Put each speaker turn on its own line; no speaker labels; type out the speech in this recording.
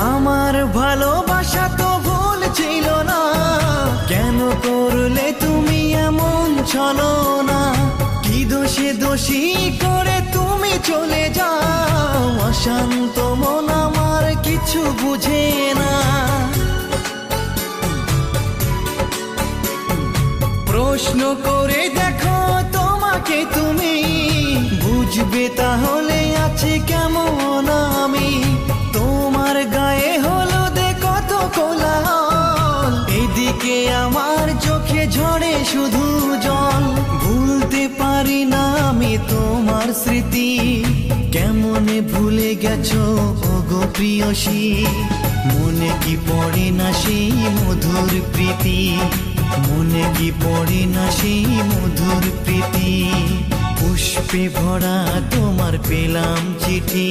আমার ভালোবাসা তো ভুল ছিল না, কেন করলে তুমি এমন ছলনা? কি দোষে দোষী করে তুমি চলে যাও, অশান্ত মন আমার কিছু বুঝে না। প্রশ্ন করে দেখো তোমাকে তুমি, বুঝবে তাহলে আছে কেমন আমি। তোমার গায়ে হলুদে কত কোলাহল, এদিকে আমার চোখে ঝরে শুধু জল। ভুলতে পারি না আমি তোমার স্মৃতি, কেমনে ভুলে গেছো ওগো প্রিয়সী। মনে কি পড়ে না সেই মধুর প্রীতি, মনে কি পড়ে না সেই মধুর প্রীতি। পুষ্পে ভরা তোমার পেলাম চিঠি।